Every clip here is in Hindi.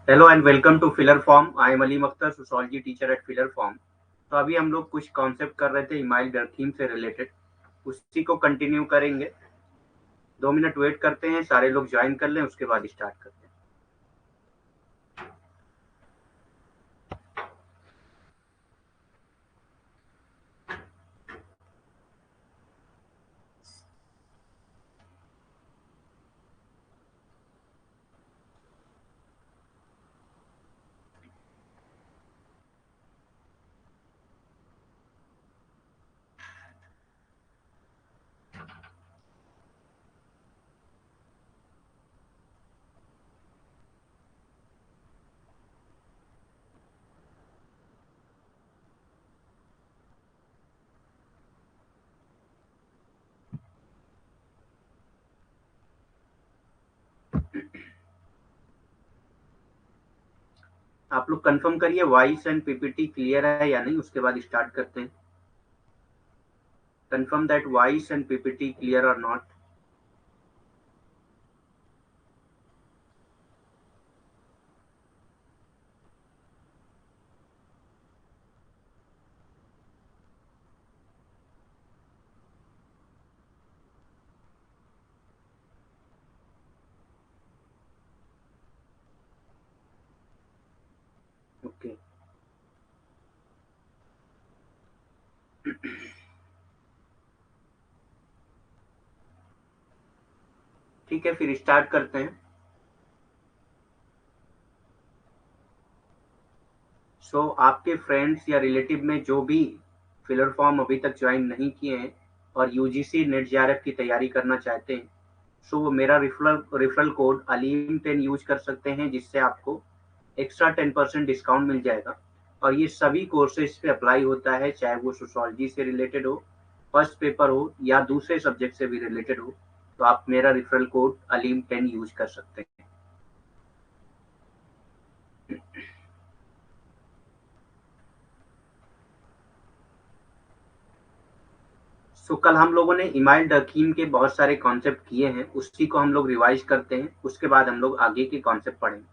Hello and welcome to Filler Form. I am Aleem Akhtar, sociology teacher at Filler Form. तो अभी हम लोग कुछ कॉन्सेप्ट कर रहे थे इमाइल डर्कीम से रिलेटेड, उसी को कंटिन्यू करेंगे। 2 मिनट वेट करते हैं, सारे लोग ज्वाइन कर लें, उसके बाद स्टार्ट करते हैं। आप लोग कंफर्म करिए वॉइस एंड पीपीटी क्लियर है या नहीं, उसके बाद स्टार्ट करते हैं। Confirm that voice and PPT clear और नॉट। ओके, ठीक है, फिर स्टार्ट करते हैं। आपके फ्रेंड्स या रिलेटिव में जो भी फिलर फॉर्म अभी तक ज्वाइन नहीं किए हैं और यूजीसी नेट जेआरएफ की तैयारी करना चाहते हैं, वो मेरा रिफरल कोड अलीम10 यूज कर सकते हैं, जिससे आपको एक्स्ट्रा 10% डिस्काउंट मिल जाएगा। और ये सभी कोर्सेज पे अप्लाई होता है, चाहे वो सोशोलॉजी से रिलेटेड हो, फर्स्ट पेपर हो या दूसरे सब्जेक्ट से भी रिलेटेड हो। तो आप मेरा रिफरल कोड अलीम10 यूज कर सकते हैं। कल हम लोगों ने इमाइल डकीम के बहुत सारे कॉन्सेप्ट किए हैं, उसी को हम लोग रिवाइज करते हैं, उसके बाद हम लोग आगे के कॉन्सेप्ट पढ़ेंगे।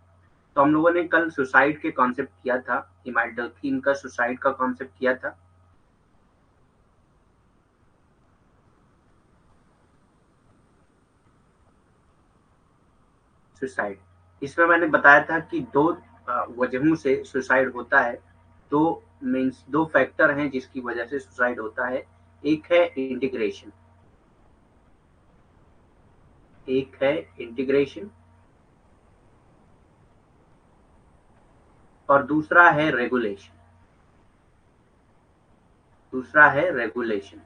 तो हम लोगों ने कल सुसाइड के कॉन्सेप्ट किया था, इमाइल डकीम का सुसाइड का कॉन्सेप्ट किया था। सुसाइड, इसमें मैंने बताया था कि दो वजहों से सुसाइड होता है। दो मीन्स दो फैक्टर हैं जिसकी वजह से सुसाइड होता है। एक है इंटीग्रेशन, एक है इंटीग्रेशन और दूसरा है रेगुलेशन। दूसरा है रेगुलेशन,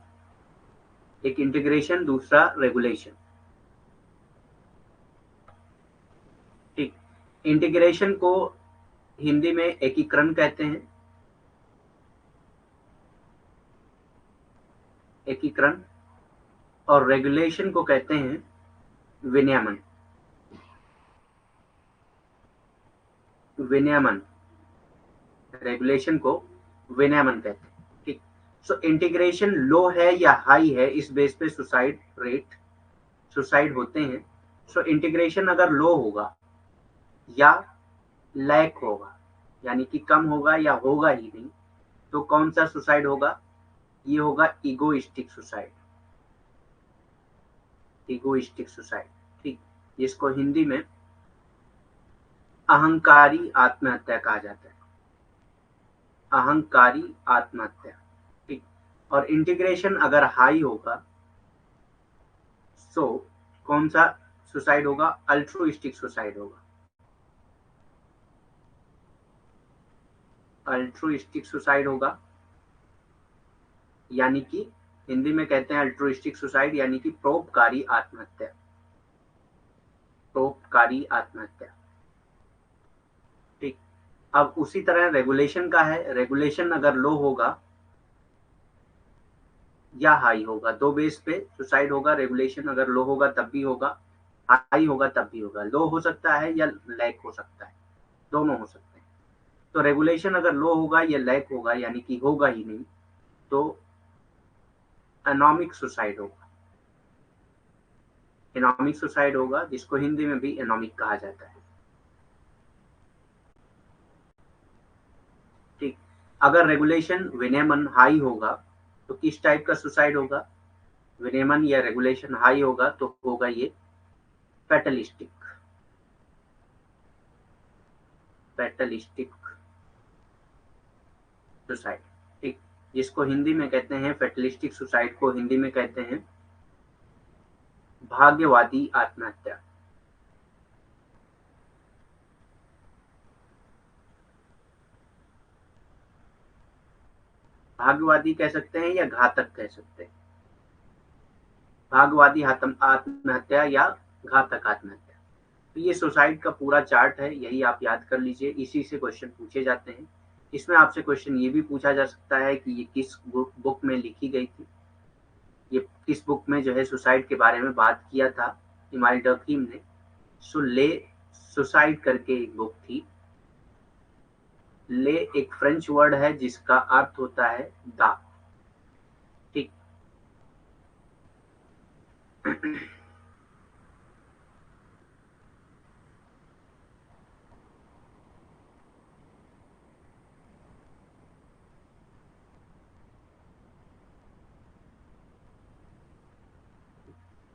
एक इंटीग्रेशन, दूसरा रेगुलेशन। ठीक, इंटीग्रेशन को हिंदी में एकीकरण कहते हैं, एकीकरण। और रेगुलेशन को कहते हैं विनियमन, विनियमन। रेगुलेशन को विनियमन कहते हैं। ठीक, इंटीग्रेशन लो है या हाई है, इस बेस पे सुसाइड रेट, सुसाइड होते हैं। इंटीग्रेशन अगर लो होगा या लैक होगा, यानी कि कम होगा या होगा ही नहीं, तो कौन सा सुसाइड होगा? ये होगा इगोइस्टिक सुसाइड, इगोइस्टिक सुसाइड। ठीक, जिसको हिंदी में अहंकारी आत्महत्या कहा जाता है, अहंकारी आत्महत्या। ठीक, और इंटीग्रेशन अगर हाई होगा, सो कौन सा सुसाइड होगा? अल्ट्रोइस्टिक सुसाइड होगा, अल्ट्रोइस्टिक सुसाइड होगा। यानी कि हिंदी में कहते हैं अल्ट्रोइस्टिक सुसाइड, यानी कि परोपकारी आत्महत्या, परोपकारी आत्महत्या। ठीक, अब उसी तरह रेगुलेशन का है, रेगुलेशन अगर लो होगा या हाई होगा, दो बेस पे सुसाइड होगा। रेगुलेशन अगर लो होगा तब भी होगा, हाई होगा तब भी होगा। लो हो सकता है या लैक हो सकता है, दोनों हो सकते हैं। तो रेगुलेशन अगर लो होगा या लैक होगा, यानी कि होगा ही नहीं, तो एनॉमिक सुसाइड होगा, एनॉमिक सुसाइड होगा, जिसको हिंदी में भी एनॉमिक कहा जाता है। अगर रेगुलेशन विनियमन हाई होगा तो किस टाइप का सुसाइड होगा? विनियमन या रेगुलेशन हाई होगा तो होगा ये फैटलिस्टिक सुसाइड। ठीक, जिसको हिंदी में कहते हैं फैटलिस्टिक सुसाइड को हिंदी में कहते हैं भाग्यवादी आत्महत्या। भाग्यवादी कह सकते हैं या घातक कह सकते हैं। भाग्यवादी आत्महत्या या घातक आत्महत्या। तो ये सुसाइड का पूरा चार्ट है, यही आप याद कर लीजिए, इसी से क्वेश्चन पूछे जाते हैं। इसमें आपसे क्वेश्चन ये भी पूछा जा सकता है कि ये किस बुक में लिखी गई थी, ये किस बुक में जो है सुसाइड के बारे में बात किया था इमाइल डर्कीम ने। सो ले सुसाइड करके एक बुक थी। ले एक फ्रेंच वर्ड है जिसका अर्थ होता है दा। ठीक।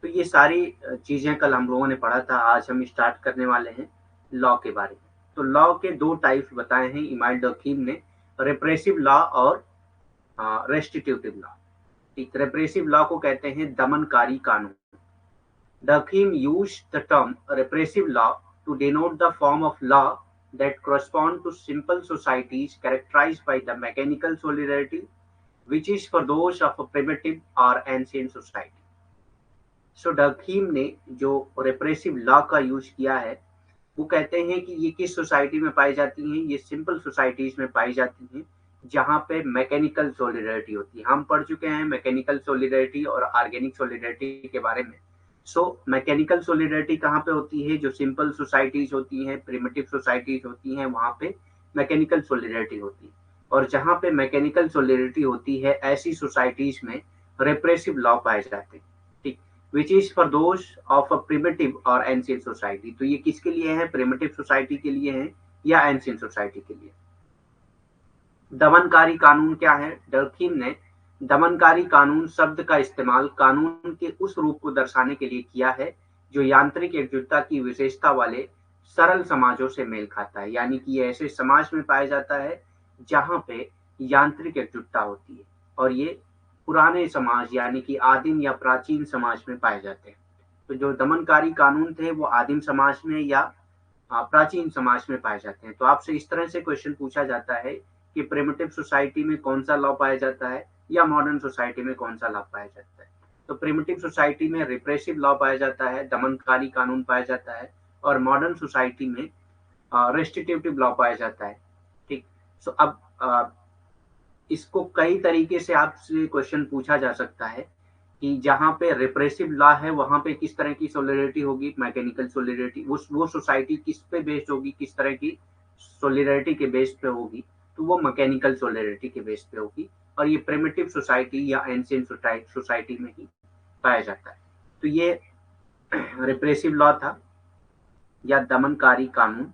तो ये सारी चीजें कल हम लोगों ने पढ़ा था। आज हम स्टार्ट करने वाले हैं लॉ के बारे में। तो लॉ के दो टाइप्स बताए हैं इमाइल डर्कीम ने, रेप्रेसिव लॉ और रेस्टिट्यूटिव लॉ। ठीक, रेप्रेसिव लॉ को कहते हैं दमनकारी कानून। Durkheim used the term repressive law to denote the form of law that correspond to simple societies characterized by the mechanical solidarity, which is for those of a primitive or ancient society. सो डकीम ने जो रेप्रेसिव लॉ का यूज किया है, वो कहते हैं कि ये किस सोसाइटी में पाई जाती हैं? ये सिंपल सोसाइटीज में पाई जाती हैं जहाँ पे मैकेनिकल सोलिडरिटी होती है। हम पढ़ चुके हैं मैकेनिकल सोलिडरिटी और ऑर्गेनिक सोलिडरिटी के बारे में। सो मैकेनिकल सोलिडरिटी कहाँ पे होती है? जो सिंपल सोसाइटीज होती हैं, प्रिमिटिव सोसाइटीज होती हैं, वहाँ पे मैकेनिकल सोलिडरिटी होती है। और जहाँ पे मैकेनिकल सोलिडरिटी होती है, ऐसी सोसाइटीज में रेप्रेसिव लॉ पाए जाते हैं। ठीक, which is for those of a primitive और एंशिएंट सोसाइटी। तो ये किसके लिए है? प्रिमिटिव सोसाइटी के लिए है या एंशिएंट सोसाइटी के लिए? दमनकारी कानून क्या है? डर्कीम ने दमनकारी कानून शब्द का इस्तेमाल कानून के उस रूप को दर्शाने के लिए किया है जो यांत्रिक एकजुटता की विशेषता वाले सरल समाजों से मेल खाता है। यानी कि ये ऐसे समाज में पाया जाता है जहां पे यांत्रिक एकजुटता होती है, और ये पुराने समाज यानी कि आदिम या प्राचीन समाज में पाए जाते हैं। तो जो दमनकारी कानून थे वो आदिम समाज में या प्राचीन समाज में पाए जाते हैं। तो आपसे इस तरह से क्वेश्चन पूछा जाता है कि प्रिमिटिव सोसाइटी में कौन सा लॉ पाया जाता है या मॉडर्न सोसाइटी में कौन सा लॉ पाया जाता है? तो प्रिमिटिव सोसाइटी में रिप्रेसिव लॉ पाया जाता है, दमनकारी कानून पाया जाता है, और मॉडर्न सोसाइटी में रेस्ट्रिक्टिव लॉ पाया जाता है। ठीक। सो अब इसको कई तरीके से आपसे क्वेश्चन पूछा जा सकता है कि जहाँ पे रिप्रेसिव लॉ है वहां पे किस तरह की सोलिडरिटी होगी? Mechanical solidarity. वो सोसाइटी किस पे बेस्ड होगी? किस तरह की सोलिडरिटी के बेस पे होगी? तो वो मैकेनिकल सोलिडरिटी के बेस पे होगी, और ये प्रिमिटिव सोसाइटी या एंशिएंट सोसाइटी में ही पाया जाता है। तो ये रिप्रेसिव लॉ था या दमनकारी कानून।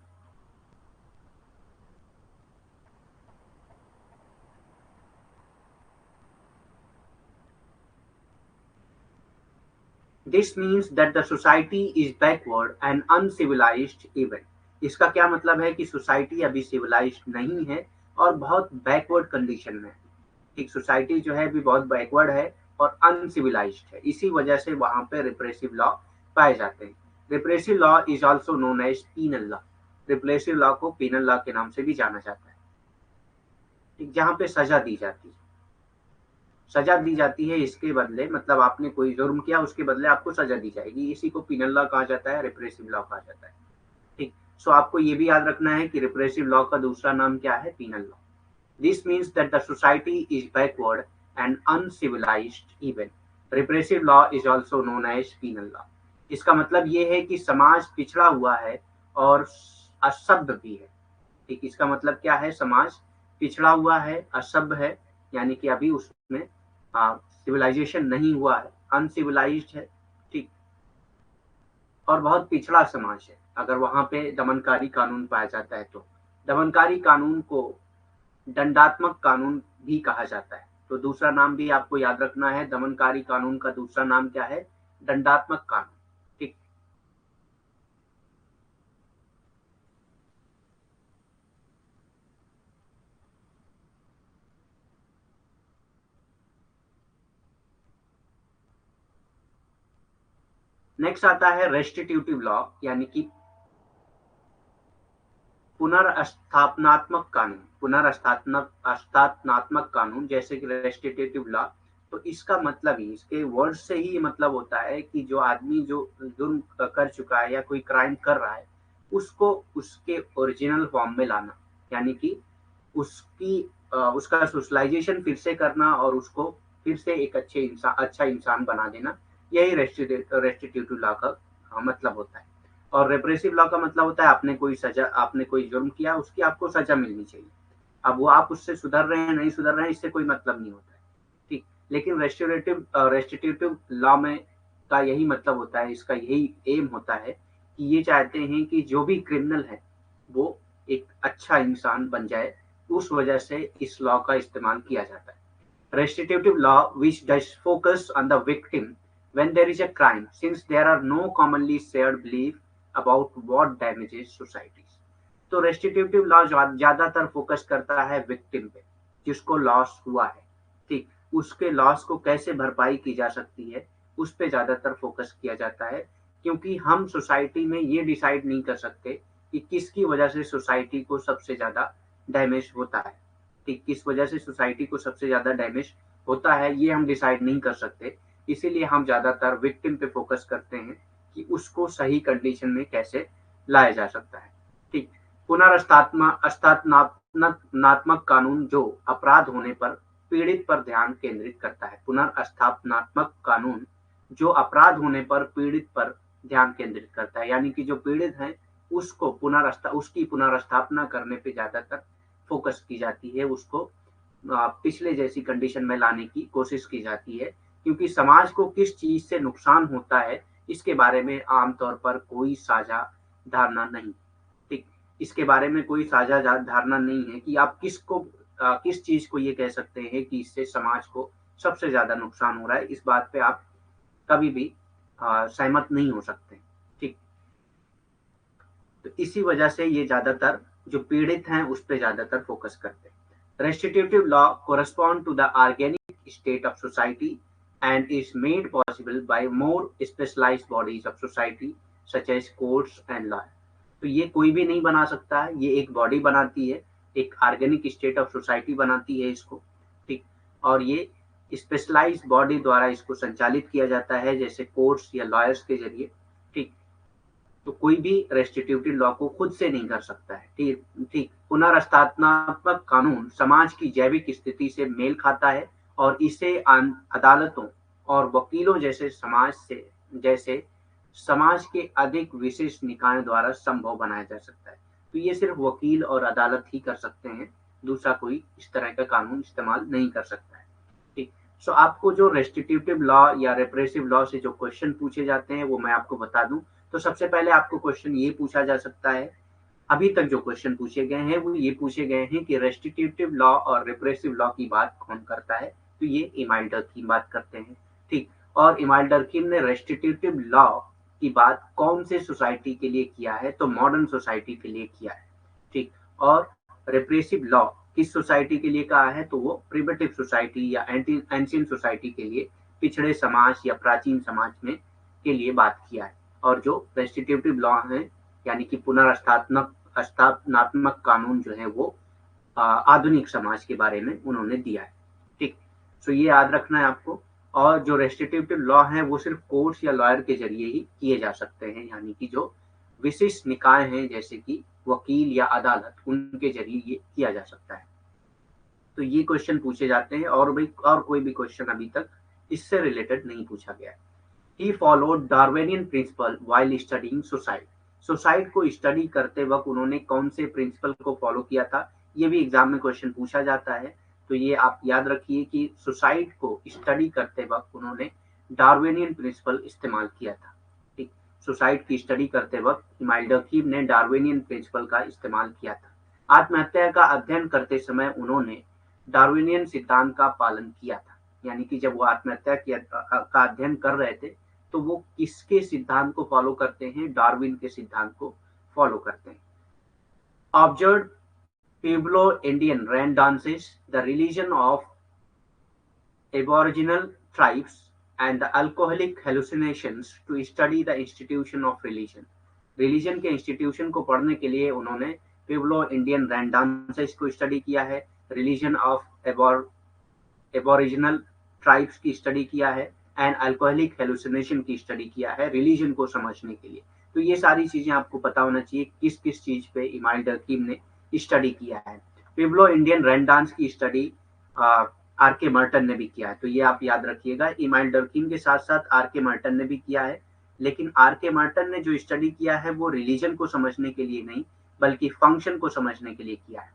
This means that the society is backward and uncivilized even. इसका क्या मतलब है कि सोसाइटी अभी सिविलाइज्ड नहीं है और बहुत बैकवर्ड कंडीशन में है। एक सोसाइटी जो है अभी बहुत बैकवर्ड है और अनसिविलाइज्ड है, इसी वजह से वहां पे रिप्रेसिव लॉ पाए जाते हैं। Repressive law is also known as penal law. Repressive law को पीनल लॉ के नाम से भी जाना जाता है, जहाँ पे सजा दी जाती है। सजा दी जाती है इसके बदले, मतलब आपने कोई जुर्म किया उसके बदले आपको सजा दी जाएगी, इसी को पीनल लॉ कहा जाता है, रिप्रेसिव लॉ कहा जाता है। ठीक। सो आपको ये भी याद रखना है कि रिप्रेसिव लॉ का दूसरा नाम क्या है? Penal law. This means that the society is backward and uncivilized even. Repressive law is also known as penal law. इसका मतलब ये है कि समाज पिछड़ा हुआ है और असभ्य भी है। ठीक, इसका मतलब क्या है? समाज पिछड़ा हुआ है, असभ्य है, यानी कि अभी उसमें सिविलाइजेशन नहीं हुआ है, अनसिविलाइज्ड है। ठीक, और बहुत पिछड़ा समाज है अगर वहां पे दमनकारी कानून पाया जाता है। तो दमनकारी कानून को दंडात्मक कानून भी कहा जाता है। तो दूसरा नाम भी आपको याद रखना है, दमनकारी कानून का दूसरा नाम क्या है? दंडात्मक कानून। ठीक। नेक्स्ट आता है रेस्टिट्यूटिव लॉ, यानी कि पुनर्स्थापनात्मक कानून। पुनर्स्थापनात्मक कानून जैसे कि रेस्टिट्यूटिव लॉ, तो इसका मतलब ही, इसके वर्ड से ही मतलब होता है कि जो आदमी जो जुर्म कर चुका है या कोई क्राइम कर रहा है, उसको उसके ओरिजिनल फॉर्म में लाना, यानी कि उसकी उसका सोशलाइजेशन फिर से करना और उसको फिर से एक अच्छा इंसान बना देना। यही रेस्टिट्यूटिव लॉ का मतलब होता है। और रेप्रेसिव लॉ का मतलब होता है आपने कोई जुर्म किया, उसकी आपको सजा मिलनी चाहिए। अब वो आप उससे सुधर रहे हैं नहीं सुधर रहे हैं, इससे कोई मतलब नहीं होता है। ठीक। लेकिन रेस्टिट्यूटिव लॉ में का यही मतलब होता है, इसका यही एम होता है कि ये चाहते हैं कि जो भी क्रिमिनल है वो एक अच्छा इंसान बन जाए। उस वजह से इस लॉ का इस्तेमाल किया जाता है। Restitutive law, which does focus on the victim when there is a crime, since there are no commonly shared belief about what damages societies. तो रेस्टिट्यूटिव लॉ ज्यादातर फोकस करता है विक्टिम पे, जिसको लॉस हुआ है। ठीक। उसके लॉस को कैसे भरपाई की जा सकती है, उस पे ज्यादातर फोकस किया जाता है। क्योंकि हम सोसाइटी में ये डिसाइड नहीं कर सकते कि किसकी वजह से सोसाइटी को सबसे ज्यादा डैमेज होता है। ठीक। किस वजह से सोसाइटी को सबसे ज्यादा डैमेज होता है, ये हम डिसाइड नहीं कर सकते। इसीलिए हम ज्यादातर विक्टिम पे फोकस करते हैं कि उसको सही कंडीशन में कैसे लाया जा सकता है। ठीक। पुनर्स्थापनात्मक कानून जो अपराध होने पर पीड़ित पर ध्यान केंद्रित करता है। पुनर्स्थापनात्मक कानून जो अपराध होने पर पीड़ित पर ध्यान केंद्रित करता है, यानी कि जो पीड़ित है उसकी पुनर्स्थापना करने पे ज्यादातर फोकस की जाती है, उसको पिछले जैसी कंडीशन में लाने की कोशिश की जाती है। क्योंकि समाज को किस चीज से नुकसान होता है, इसके बारे में आमतौर पर कोई साझा धारणा नहीं। ठीक। इसके बारे में कोई साझा धारणा नहीं है कि आप किस चीज को ये कह सकते हैं कि इससे समाज को सबसे ज्यादा नुकसान हो रहा है। इस बात पे आप कभी भी सहमत नहीं हो सकते। ठीक। तो इसी वजह से ये ज्यादातर जो पीड़ित हैं उस पर ज्यादातर फोकस करते हैं। Restitutive law correspond to the organic state of society and is made possible by more specialised bodies of society such as courts and law. तो ये कोई भी नहीं बना सकता है, ये एक बॉडी बनाती है, एक ऑर्गेनिक स्टेट ऑफ सोसाइटी बनाती है इसको। ठीक। और ये स्पेशलाइज्ड बॉडी द्वारा इसको संचालित किया जाता है, जैसे कोर्ट्स या लॉयर्स के जरिए। ठीक। तो कोई भी रेस्टिट्यूटिव लॉ को खुद से नहीं कर सकता है। ठीक। ठीक। पुनर्स्थापनात्मक कानून समाज की जैविक स्थिति से मेल खाता है और इसे अदालतों और वकीलों जैसे समाज के अधिक विशिष्ट निकायों द्वारा संभव बनाया जा सकता है। तो ये सिर्फ वकील और अदालत ही कर सकते हैं, दूसरा कोई इस तरह का कानून इस्तेमाल नहीं कर सकता है। ठीक। सो आपको जो रेस्टिट्यूटिव लॉ या रेप्रेसिव लॉ से जो क्वेश्चन पूछे जाते हैं वो मैं आपको बता दूं। तो सबसे पहले आपको क्वेश्चन ये पूछा जा सकता है, अभी तक जो क्वेश्चन पूछे गए हैं वो ये पूछे गए हैं कि रेस्टिट्यूटिव लॉ और रिप्रेसिव लॉ की बात कौन करता है। तो ये इमाइल डर्कीम बात करते हैं। ठीक। और इमाइल डर्कीम ने रेस्टिट्यूटिव लॉ की बात कौन से सोसाइटी के लिए किया है, तो मॉडर्न सोसाइटी के लिए किया है। ठीक। और रिप्रेसिव लॉ किस सोसाइटी के लिए कहा है, तो वो प्रिमिटिव सोसाइटी या एंशिएंट सोसाइटी के लिए, पिछड़े समाज या प्राचीन समाज में के लिए बात किया है। और जो रेस्टिट्यूटिव लॉ है यानी कि पुनर्स्थापनात्मक कानून जो है वो आधुनिक समाज के बारे में उन्होंने दिया है। ठीक। सो ये याद रखना है आपको। और जो रेस्टिट्यूटिव लॉ है वो सिर्फ कोर्ट्स या लॉयर के जरिए ही किए जा सकते हैं, यानी कि जो विशिष्ट निकाय हैं जैसे कि वकील या अदालत, उनके जरिए ये किया जा सकता है। तो ये क्वेश्चन पूछे जाते हैं। और कोई भी क्वेश्चन अभी तक इससे रिलेटेड नहीं पूछा गया है। He followed Darwinian principle while studying suicide. Suicide को स्टडी करते वक्त उन्होंने कौन से प्रिंसिपल को फॉलो किया था, ये भी एग्जाम में क्वेश्चन पूछा जाता है। तो ये आप याद रखिए कि सुसाइड को स्टडी करते वक्त उन्होंने डार्विनियन प्रिंसिपल इस्तेमाल किया था। सुसाइड की स्टडी करते वक्त इमाइल डर्कीम ने डार्विनियन प्रिंसिपल का इस्तेमाल किया था। आत्महत्या का अध्ययन करते समय उन्होंने डार्विनियन सिद्धांत का पालन किया था। यानी कि जब वो आत्महत्या का अध्ययन कर रहे थे, तो वो किसके सिद्धांत को फॉलो करते हैं? डार्विन के सिद्धांत को फॉलो करते हैं। Observe Pueblo Indian rain dances, the religion of Aboriginal tribes, and the alcoholic hallucinations to study the institution of religion. Religion के institution को पढ़ने के लिए उन्होंने Pueblo Indian rain dances को स्टडी किया है, religion of Aboriginal tribes की स्टडी किया है, एंड अल्कोहलिक हेलुसिनेशन की स्टडी किया है रिलीजन को समझने के लिए। तो ये सारी चीजें आपको पता होना चाहिए किस किस चीज पे इमाइल डर्कीम ने स्टडी किया है। पिब्लो इंडियन रेन डांस की स्टडी आर के मर्टन ने भी किया है, तो ये आप याद रखिएगा। इमाइल डर्कीम के साथ साथ आर के मर्टन ने भी किया है, लेकिन आर के मर्टन ने जो स्टडी किया है वो रिलीजन को समझने के लिए नहीं, बल्कि फंक्शन को समझने के लिए किया है।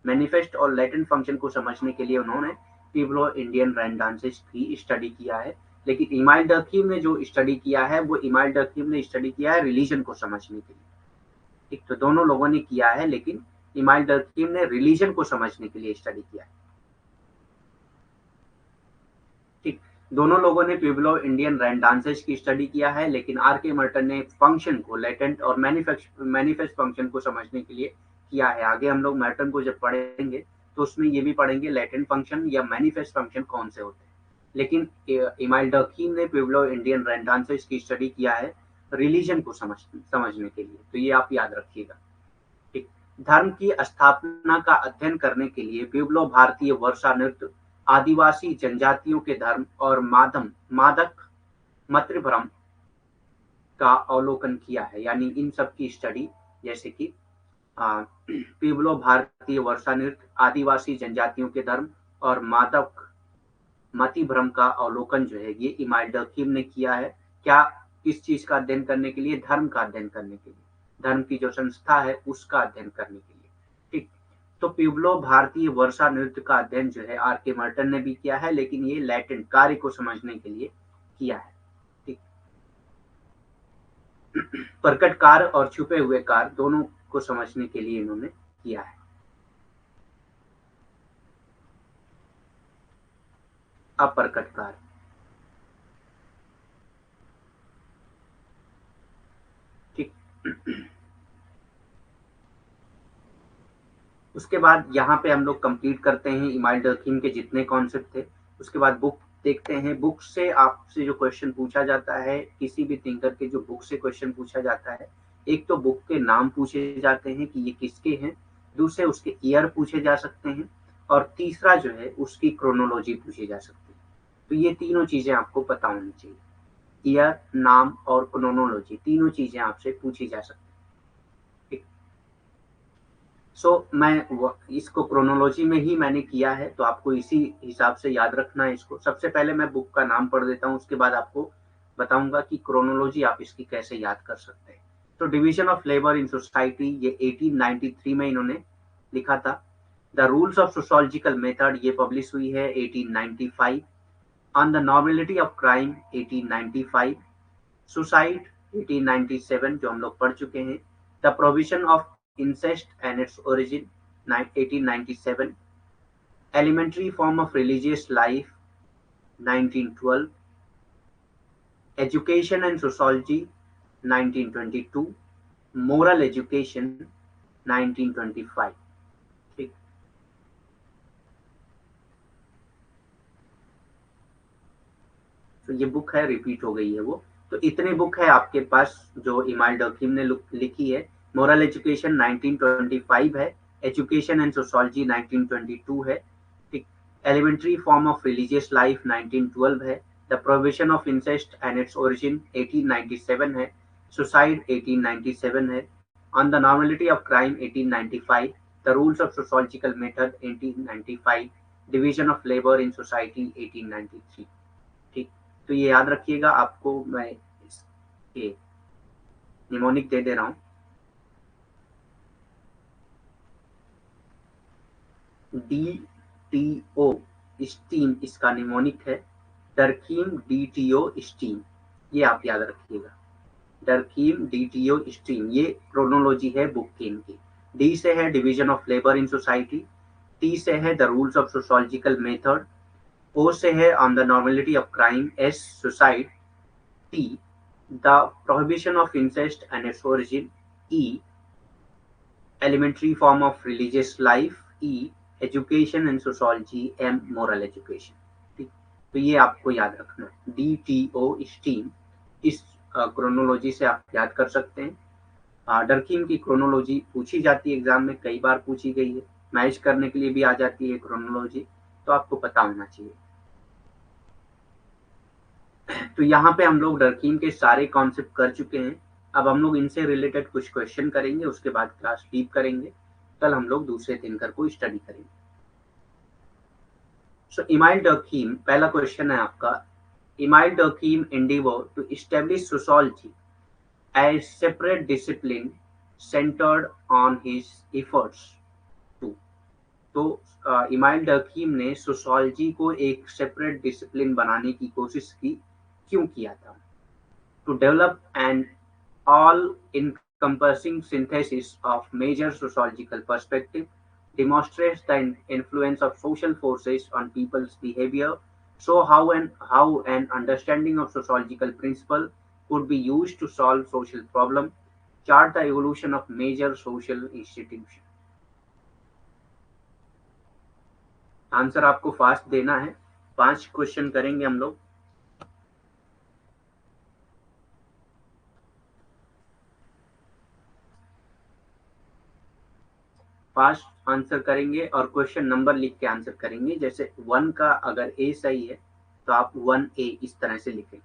मैनिफेस्ट और लैटेंट फंक्शन को समझने के लिए उन्होंने पिब्लो इंडियन रेन डांसेस की स्टडी किया है। लेकिन इमाइल डर्कीम ने जो स्टडी किया है वो इमाइल डर्कीम ने स्टडी किया है रिलीजन को समझने के लिए। ठीक, तो दोनों लोगों ने किया है, लेकिन इमाइल डर्कीम ने रिलीजन को समझने के लिए स्टडी किया है। ठीक, दोनों लोगों ने पिब्लो इंडियन रेन डांसेस की स्टडी किया है, लेकिन आर के मर्टन ने फंक्शन को, लेटेंट और मैनिफेस्ट फंक्शन को समझने के लिए किया है। आगे हम लोग मर्टन को जब पढ़ेंगे तो उसमें ये भी पढ़ेंगे लेटेंट फंक्शन या मैनिफेस्ट फंक्शन कौन से होते हैं। लेकिन इमाइल डर्कीम ने पिब्लो इंडियन रेन डांसेस की स्टडी किया है रिलीजन को समझने के लिए, तो ये आप याद रखिएगा। ठीक, धर्म की स्थापना का अध्ययन करने के लिए पिब्लो भारतीय वर्षा नृत्य, आदिवासी जनजातियों के धर्म और मादक मतभ्रम का अवलोकन किया है। यानी इन सब की स्टडी, जैसे कि पिब्लो भारतीय वर्षा नृत्य, आदिवासी जनजातियों के धर्म और मादक मतिभ्रम का अवलोकन जो है ये इमाइल डर्कीम ने किया है। क्या? किस चीज का अध्ययन करने के लिए? धर्म का अध्ययन करने के लिए, धर्म की जो संस्था है उसका अध्ययन करने के लिए। ठीक, तो पिब्लो भारतीय वर्षा नृत्य का अध्ययन जो है आर के मर्टन ने भी किया है, लेकिन ये लैटेंट कार्य को समझने के लिए किया है। ठीक, प्रकट कार्य और छुपे हुए कार्य दोनों को समझने के लिए इन्होंने किया है। अप्रकट कार्य, ठीक। उसके बाद यहाँ पे हम लोग कंप्लीट करते हैं इमाइल डर्कीम के जितने कॉन्सेप्ट थे। उसके बाद बुक देखते हैं। बुक से आपसे जो क्वेश्चन पूछा जाता है, किसी भी थिंकर के जो बुक से क्वेश्चन पूछा जाता है, एक तो बुक के नाम पूछे जाते हैं कि ये किसके हैं, दूसरे उसके ईयर पूछे जा सकते हैं, और तीसरा जो है उसकी क्रोनोलॉजी पूछी जा सकती है। तो ये तीनों चीजें आपको पता होनी चाहिए। ईयर, नाम और क्रोनोलॉजी, तीनों चीजें आपसे पूछी जा सकती है। मैं इसको क्रोनोलॉजी में ही मैंने किया है, तो आपको इसी हिसाब से याद रखना है इसको। सबसे पहले मैं बुक का नाम पढ़ देता हूँ, उसके बाद आपको बताऊंगा कि क्रोनोलॉजी आप इसकी कैसे याद कर सकते हैं। तो division of labour in society, ये 1893 में इन्होंने लिखा था। The rules of sociological method, ये पब्लिश हुई है 1895। On the normality of crime 1895। Suicide 1897, जो हम लोग पढ़ चुके हैं। The provision of incest and its origin 1897. Elementary form of religious life 1912. Education and sociology 1922. Moral education 1925. ठीक, तो ये बुक है, रिपीट हो गई है वो। तो इतने बुक है आपके पास जो इमाइल डर्कीम ने लिखी है। मोरल एजुकेशन 1925 है, एजुकेशन एंड सोशोलॉजी 1922 है, ठीक। Elementary form of religious life 1912 है। The provision of incest and its origin 1897 है। सुसाइड 1897 है। On the normality of crime 1895। The rules of sociological method 1895। Division of labour in society 1893। ठीक, तो ये याद रखिएगा। आपको मैं इसके निमोनिक दे दे रहा हूँ। DTO स्टीम इसका निमोनिक है। डर्कीम DTO स्टीम, ये आप याद रखिएगा। डर्कीम DTO स्टीम, ये क्रोनोलॉजी है बुक की इनकी। डी से है division of labour in society, T से है the rules of sociological method, O से है on the normality of crime, S suicide, T the prohibition of incest and its origin, E elementary form of religious life, E education and sociology, M moral education। ठीक, तो ये आपको याद रखना है, DTO स्टीम। इस क्रोनोलॉजी से आप याद कर सकते हैं। डर्कीम की क्रोनोलॉजी पूछी जाती है एग्जाम में, कई बार पूछी गई है, मैच करने के लिए भी आ जाती है क्रोनोलॉजी, तो आपको पता होना चाहिए। तो यहाँ पे हम लोग डर्कीम के सारे कॉन्सेप्ट कर चुके हैं। अब हम लोग इनसे रिलेटेड कुछ क्वेश्चन करेंगे, उसके बाद क्लास डीप करेंगे। कल हम लोग दूसरे थिंकर को स्टडी करेंगे। सो इमाइल डर्कीम, पहला क्वेश्चन है आपका, email डर्कीम endeavor to establish sociology as separate discipline centered on his efforts to। तो इमाइल डर्कीम ने सोशोलॉजी को एक सेपरेट डिसिप्लिन बनाने की कोशिश की, क्यों किया था? To develop an all-encompassing synthesis of major sociological perspective, demonstrates the influence of social forces on people's behavior, so how an understanding of sociological principle could be used to solve social problem, chart the evolution of major social institutions। Answer आपको फास्ट देना है, 5 क्वेश्चन करेंगे हम लोग। फास्ट आंसर करेंगे और क्वेश्चन नंबर लिख के आंसर करेंगे। जैसे 1 का अगर ए सही है तो आप 1A इस तरह से लिखें।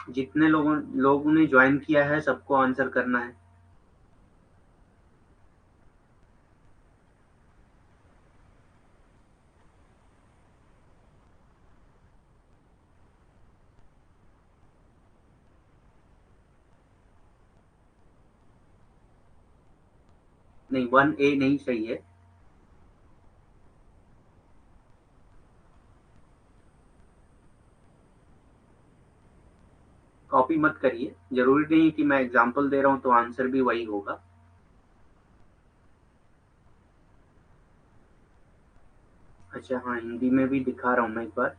जितने लोगों ने ज्वाइन किया है सबको आंसर करना है। नहीं, 1A नहीं सही है। कॉपी मत करिए, जरूरी नहीं है कि मैं एग्जांपल दे रहा हूं तो आंसर भी वही होगा। अच्छा हाँ, हिंदी में भी दिखा रहा हूं मैं एक बार।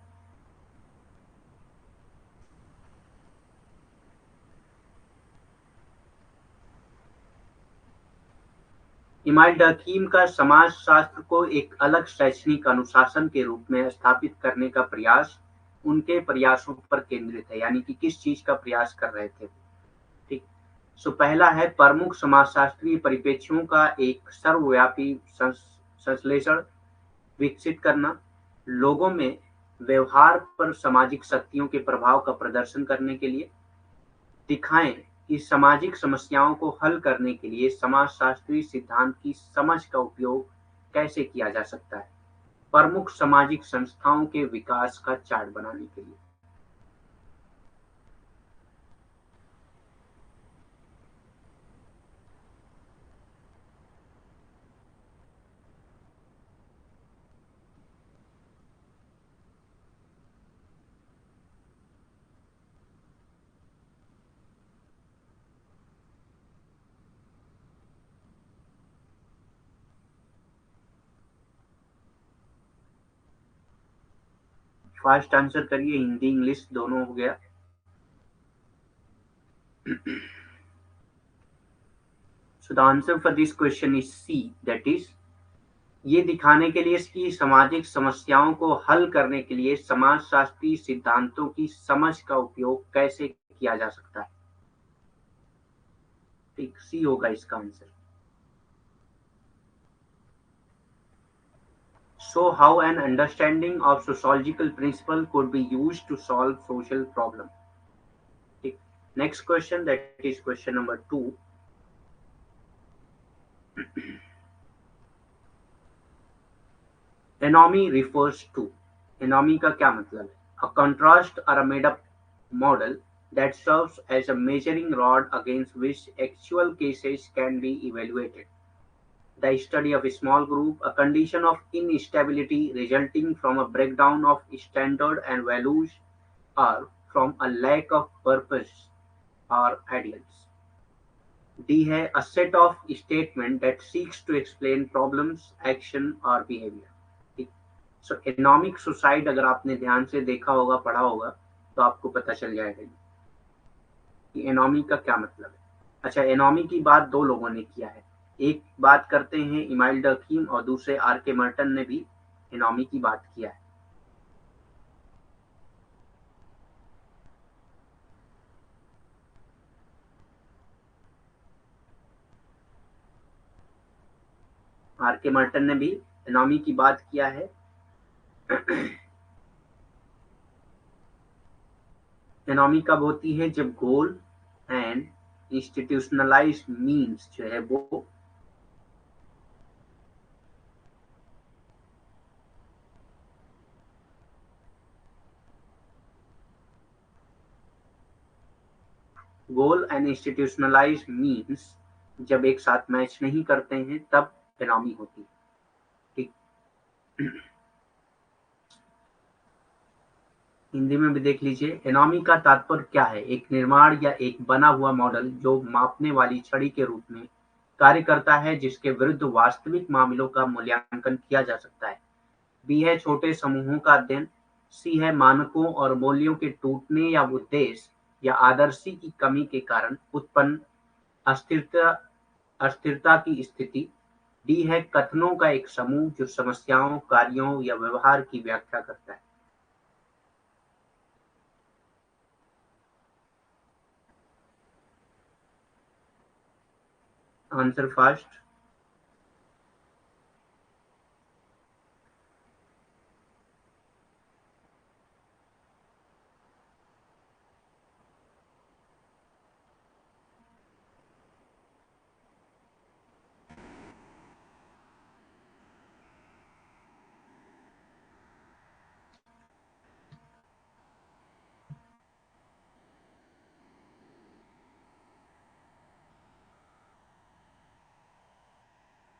इमाइल डर्कीम का समाजशास्त्र को एक अलग शैक्षणिक अनुशासन के रूप में स्थापित करने का प्रयास उनके प्रयासों पर केंद्रित है, यानी कि किस चीज का प्रयास कर रहे थे। ठीक, सो पहला है प्रमुख समाजशास्त्रीय परिप्रेक्ष्यों का एक सर्वव्यापी संश्लेषण विकसित करना, लोगों में व्यवहार पर सामाजिक शक्तियों के प्रभाव का प्रदर्शन करने के लिए, दिखाएं कि सामाजिक समस्याओं को हल करने के लिए समाजशास्त्रीय सिद्धांत की समझ का उपयोग कैसे किया जा सकता है, प्रमुख सामाजिक संस्थाओं के विकास का चार्ट बनाने के लिए। फास्ट आंसर करिए, हिंदी इंग्लिश दोनों हो गया। So the answer for this question is C, that is, ये दिखाने के लिए इसकी सामाजिक समस्याओं को हल करने के लिए समाजशास्त्रीय सिद्धांतों की समझ का उपयोग कैसे किया जा सकता है। ठीक, सी होगा इसका answer. So how an understanding of sociological principle could be used to solve social problem। ठीक, next question, that is question number 2। Anomie refers to, anomie का क्या मतलब है? A contrast or a made up model that serves as a measuring rod against which actual cases can be evaluated, the study of a small group, a condition of instability resulting from a breakdown of standard and values or from a lack of purpose or ideals. D है a set of statement that seeks to explain problems, action or behavior. ठीक. So economic suicide अगर आपने ध्यान से देखा होगा, पढ़ा होगा, तो आपको पता चल जाएगा कि एनॉमी का क्या मतलब है. अच्छा, एनॉमी की बात दो लोगों ने किया है. एक बात करते हैं इमाइल डर्कीम और दूसरे आर के मर्टन ने भी एनॉमी की बात किया है. आर के मर्टन ने भी एनॉमी की बात किया है. एनॉमी कब होती है? जब गोल एंड इंस्टीट्यूशनलाइज्ड मीन्स जो है वो गोल एंड इंस्टीट्यूशनलाइज्ड मीन्स जब एक साथ मैच नहीं करते हैं तब एनॉमी होती है. ठीक. हिंदी में भी देख लीजिए. एनॉमी का तात्पर्य क्या है? एक निर्माण या एक बना हुआ मॉडल जो मापने वाली छड़ी के रूप में कार्य करता है जिसके विरुद्ध वास्तविक मामलों का मूल्यांकन किया जा सकता है. बी है छोटे समूहों का अध्ययन. सी है मानकों और मूल्यों के टूटने या उद्देश्य या आदर्शी की कमी के कारण उत्पन्न अस्थिरता अस्थिरता की स्थिति. डी है कथनों का एक समूह जो समस्याओं, कार्यों या व्यवहार की व्याख्या करता है. Answer fast.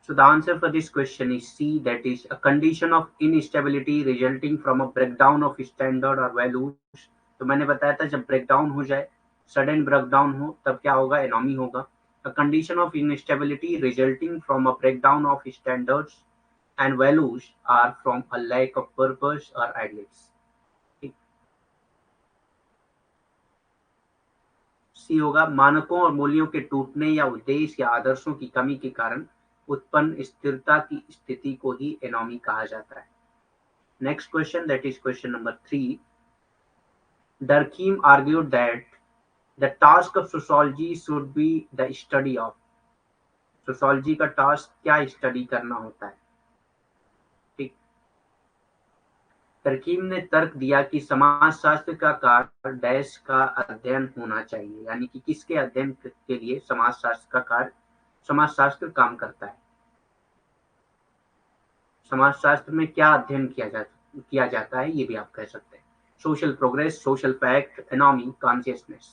So the answer for this question is C, that is a condition of instability resulting from a breakdown of standard or values. तो मैंने बताया था जब ब्रेकडाउन हो जाए, सडन ब्रेकडाउन हो, तब क्या होगा? एनॉमी होगा. A condition of instability resulting from a breakdown of standards and values are from a lack of purpose or ideals. सी होगा मानकों और मूल्यों के टूटने या उद्देश्य या आदर्शों की कमी के कारण उत्पन्न स्थिरता की स्थिति को ही एनॉमी कहा जाता है. Next question, that is question number 3. Durkheim argued that the task of sociology should be the study of. Sociology का टास्क क्या स्टडी करना होता है? ठीक. तरकीम ने तर्क दिया कि समाजशास्त्र का कार्य डैश का अध्ययन होना चाहिए. यानी कि किसके अध्ययन के लिए समाजशास्त्र का कार्य, समाजशास्त्र काम करता है. समाजशास्त्र में क्या अध्ययन किया जाता है, ये भी आप कह सकते हैं. Social progress, social fact, anomie, consciousness.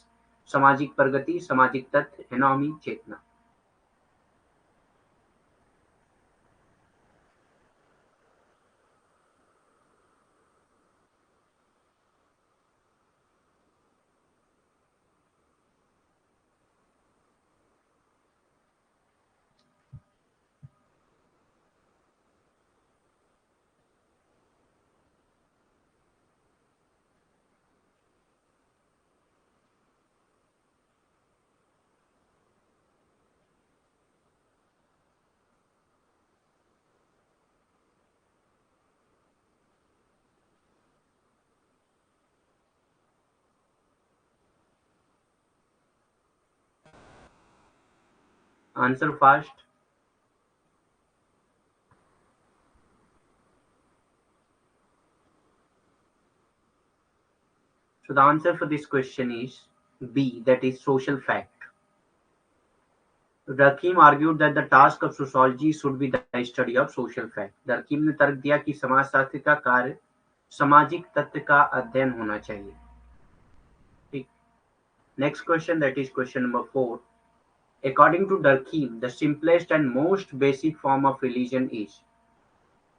सामाजिक प्रगति, सामाजिक तथ्य, एनॉमी, चेतना. Answer fast. So the answer for this question is B, that is social fact. Durkheim argued that the task of sociology should be the study of social fact. Durkheim ने तर्क दिया कि समाजशास्त्र का कार्य सामाजिक तथ्य का अध्ययन होना चाहिए. ठीक. Next question, that is question number 4. According to Durkheim, the simplest and most basic form of religion is,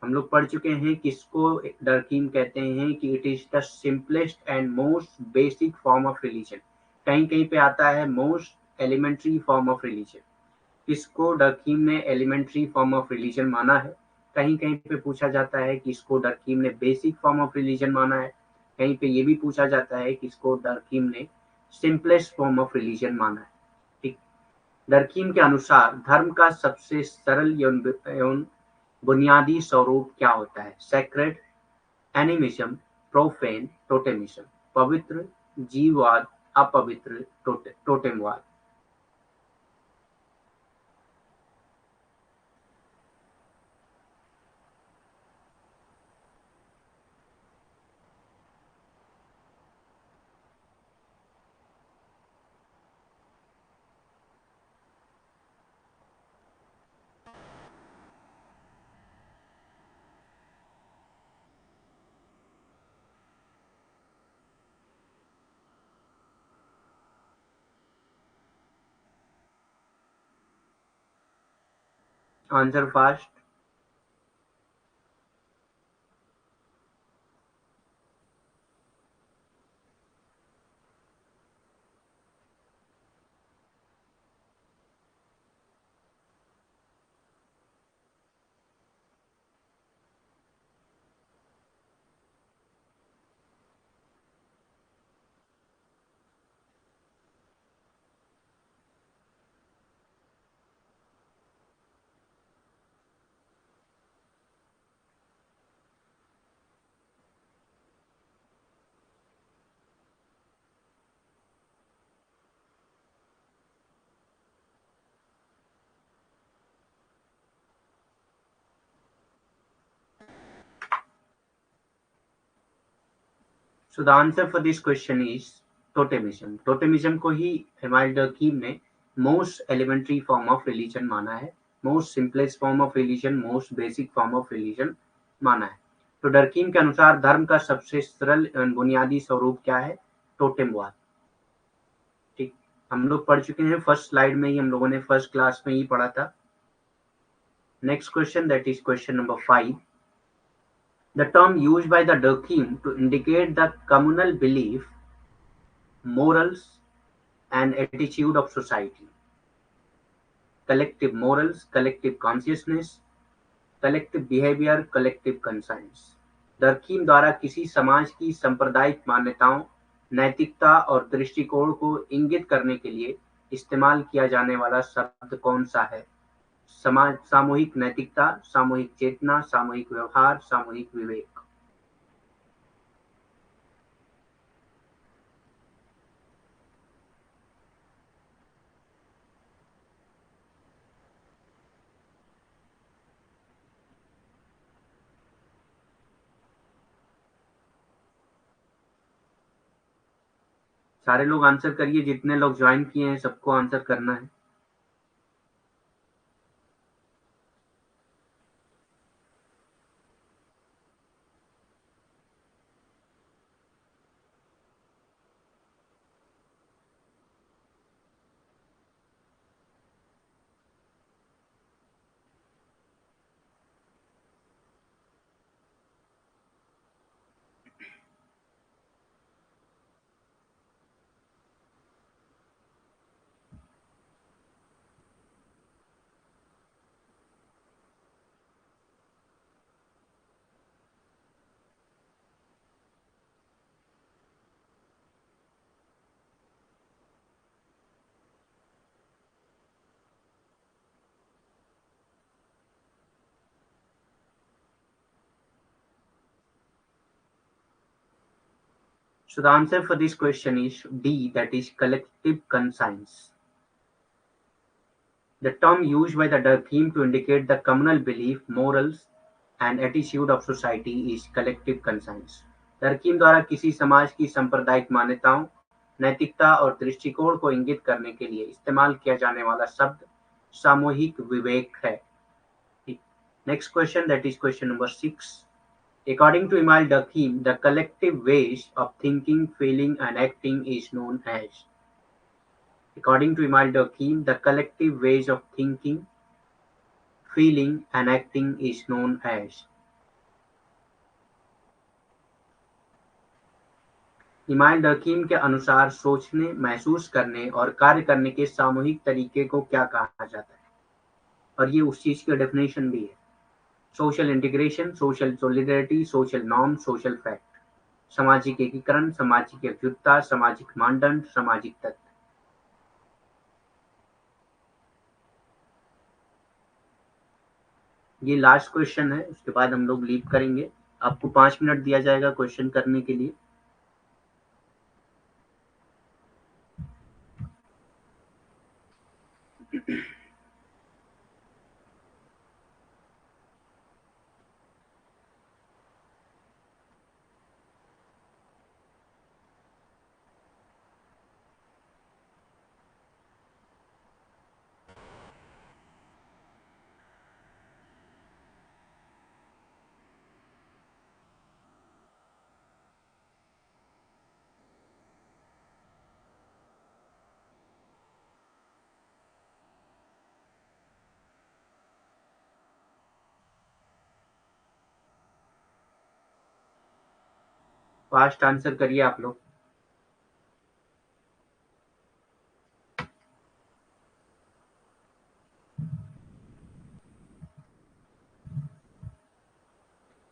हम लोग पढ़ चुके हैं किसको डरकीम कहते हैं कि it is the simplest and most basic form of religion. कहीं कहीं पे आता है most elementary form of religion. किसको डरकीम ने एलिमेंट्री फॉर्म ऑफ रिलीजन माना है? कहीं कहीं पे पूछा जाता है कि इसको डरकीम ने बेसिक फॉर्म ऑफ रिलीजन माना है। कहीं पे ये भी पूछा जाता है कि इसको डरकीम ने सिंपलेस्ट फॉर्म ऑफ रिलीजन माना है। ठीक। डरकीम के अनुसार धर्म का सबसे सरल एवं बुनियादी स्वरूप क्या होता है? Sacred, animism, profane, totemism. पवित्र, जीववाद, अपवित्र, टोटेमवाद। Answer fast. So the answer for this question is totemism. Totemism को ही इमाम डरकीम ने most elementary form of religion माना है, most simplest form of religion, most basic form of religion माना है। तो डरकीम के अनुसार धर्म का सबसे सरल बुनियादी स्वरूप क्या है? टोटेमवाद। ठीक। हम लोग पढ़ चुके हैं फर्स्ट स्लाइड में ही, हम लोगों ने फर्स्ट क्लास में ही पढ़ा था। Next question, that is question number 5। The term used by the Durkheim to indicate the communal belief, morals, and attitude of society. Collective morals, collective consciousness, collective behavior, collective conscience. डरकीम द्वारा किसी समाज की सांप्रदायिक मान्यताओं, नैतिकता और दृष्टिकोण को इंगित करने के लिए इस्तेमाल किया जाने वाला शब्द कौन सा है? समाज, सामूहिक नैतिकता, सामूहिक चेतना, सामूहिक व्यवहार, सामूहिक विवेक। सारे लोग आंसर करिए, जितने लोग ज्वाइन किए हैं सबको आंसर करना है। So the answer for this question is D, that is collective conscience. The term used by the Durkheim to indicate the communal belief, morals, and attitude of society is collective conscience. डरकीम द्वारा किसी समाज की सांप्रदायिक मान्यताओं, नैतिकता और दृष्टिकोण को इंगित करने के लिए इस्तेमाल किया जाने वाला शब्द सामूहिक विवेक है। Next question, that is question number 6। According to Emile Durkheim, the collective ways of thinking, feeling, and acting is known as। According to Emile Durkheim, the collective ways of thinking, feeling, and acting is known as. Emile Durkheim के अनुसार सोचने, महसूस करने और कार्य करने के सामूहिक तरीके को क्या कहा जाता है? और ये उस चीज की डेफिनेशन भी है। Social integration, social solidarity, social norm, social fact. सामाजिक एकीकरण, सामाजिक एकजुटता, सामाजिक मानदंड, सामाजिक तत्व। ये लास्ट क्वेश्चन है, उसके बाद हम लोग लीव करेंगे। आपको 5 मिनट दिया जाएगा क्वेश्चन करने के लिए। फास्ट आंसर करिए आप लोग।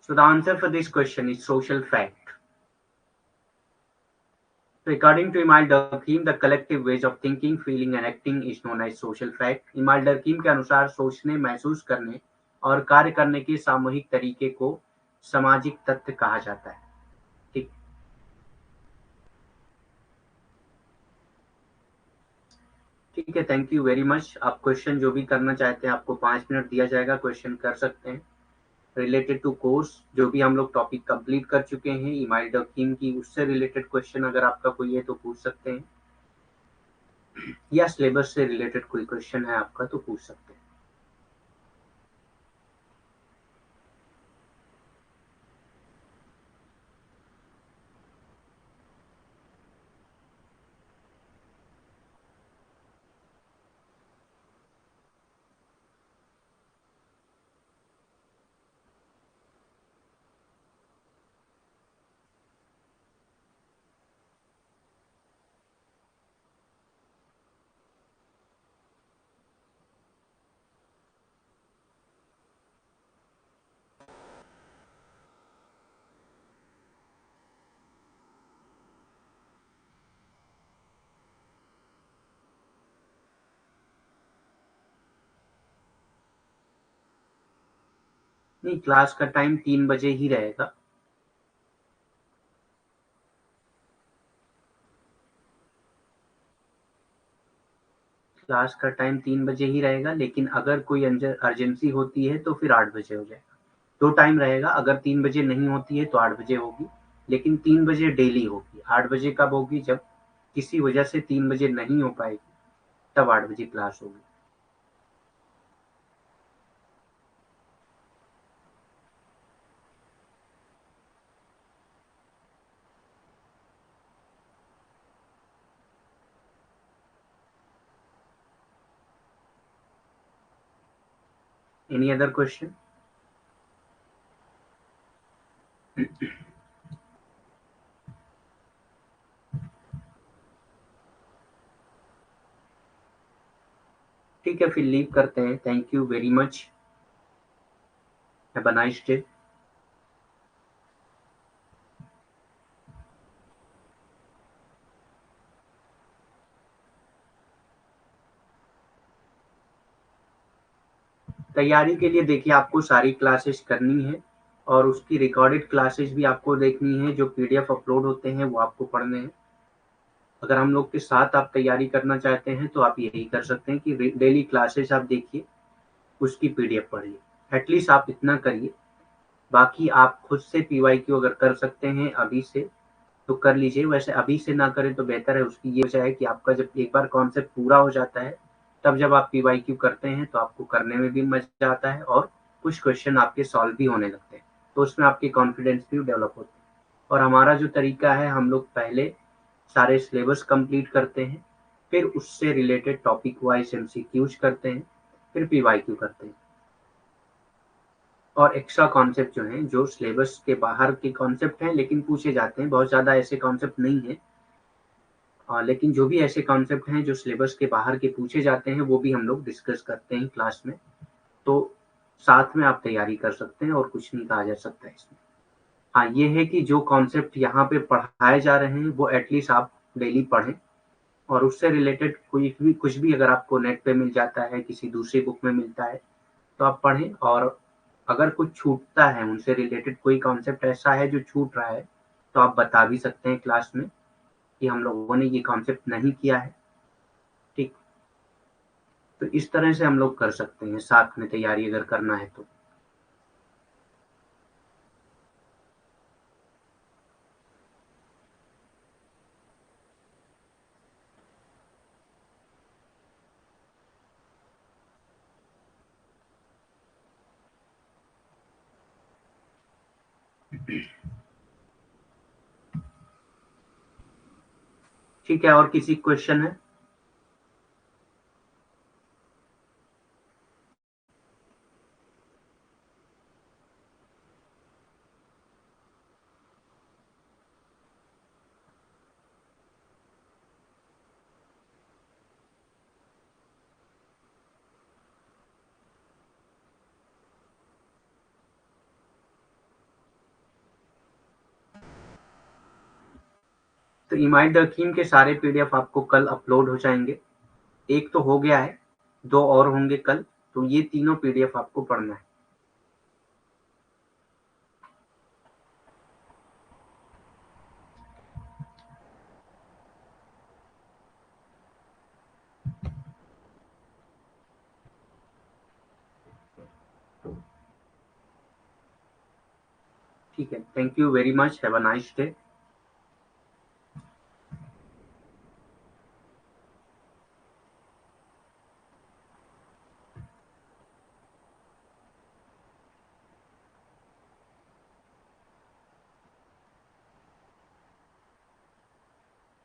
So the answer for this question is social fact. So according to Emile Durkheim, the collective ways of thinking, feeling and acting is known as social fact. Emile Durkheim के अनुसार सोचने, महसूस करने और कार्य करने के सामूहिक तरीके को सामाजिक तत्व कहा जाता है। ठीक ठीक है, थैंक यू वेरी मच। आप क्वेश्चन जो भी करना चाहते हैं, आपको 5 मिनट दिया जाएगा, क्वेश्चन कर सकते हैं। रिलेटेड टू कोर्स जो भी हम लोग टॉपिक कंप्लीट कर चुके हैं इमाइल डकीम की, उससे रिलेटेड क्वेश्चन अगर आपका कोई है तो पूछ सकते हैं, या सिलेबस से रिलेटेड कोई क्वेश्चन है आपका तो पूछ सकते हैं। नहीं, क्लास का टाइम 3 बजे ही रहेगा। क्लास का टाइम 3 बजे ही रहेगा, लेकिन अगर कोई अर्जेंसी होती है तो फिर 8 बजे हो जाएगा। 2 टाइम रहेगा, अगर 3 बजे नहीं होती है तो 8 बजे होगी, लेकिन 3 बजे डेली होगी। 8 बजे कब होगी? जब किसी वजह से 3 बजे नहीं हो पाएगी, तब 8 बजे क्लास होगी। Any other question? ठीक है, फिर लीव करते हैं। Thank you very much. Have a nice day. तैयारी के लिए देखिए, आपको सारी क्लासेस करनी है और उसकी रिकॉर्डेड क्लासेस भी आपको देखनी है। जो पीडीएफ अपलोड होते हैं वो आपको पढ़ने हैं। अगर हम लोग के साथ आप तैयारी करना चाहते हैं तो आप यही कर सकते हैं कि डेली क्लासेस आप देखिए, उसकी पीडीएफ पढ़िए। एटलीस्ट आप इतना करिए। बाकी आप खुद से पीवाईक्यू अगर कर सकते हैं अभी से तो कर लीजिए, वैसे अभी से ना करें तो बेहतर है। उसकी ये वजह है कि आपका जब एक बार कॉन्सेप्ट पूरा हो जाता है, तब जब आप पीवाईक्यू करते हैं तो आपको करने में भी मजा आता है और कुछ क्वेश्चन आपके सॉल्व भी होने लगते हैं, तो उसमें आपकी कॉन्फिडेंस भी डेवलप होती है। और हमारा जो तरीका है, हम लोग पहले सारे सिलेबस कंप्लीट करते हैं, फिर उससे रिलेटेड टॉपिक वाइज एमसीक्यूज करते हैं, फिर पीवाईक्यू करते हैं। और एक्स्ट्रा कॉन्सेप्ट जो हैं, जो सिलेबस के बाहर के कॉन्सेप्ट हैं लेकिन पूछे जाते हैं, बहुत ज़्यादा ऐसे कॉन्सेप्ट नहीं है, लेकिन जो भी ऐसे कॉन्सेप्ट हैं जो सिलेबस के बाहर के पूछे जाते हैं, वो भी हम लोग डिस्कस करते हैं क्लास में। तो साथ में आप तैयारी कर सकते हैं और कुछ नहीं कहा जा सकता है इसमें। हाँ, ये है कि जो कॉन्सेप्ट यहाँ पे पढ़ाए जा रहे हैं वो एटलीस्ट आप डेली पढ़ें, और उससे रिलेटेड कोई भी कुछ भी अगर आपको नेट पे मिल जाता है, किसी दूसरी बुक में मिलता है, तो आप पढ़ें। और अगर कुछ छूटता है, उनसे रिलेटेड कोई कॉन्सेप्ट ऐसा है जो छूट रहा है, तो आप बता भी सकते हैं क्लास में कि हम लोगों ने ये कॉन्सेप्ट नहीं किया है। ठीक, तो इस तरह से हम लोग कर सकते हैं साथ में तैयारी अगर करना है तो। ठीक है, और किसी क्वेश्चन है? तो इमाम हकीम के सारे पीडीएफ आपको कल अपलोड हो जाएंगे। एक तो हो गया है, दो और होंगे कल, तो ये तीनों पीडीएफ आपको पढ़ना है। ठीक है, thank you very much, have a nice day.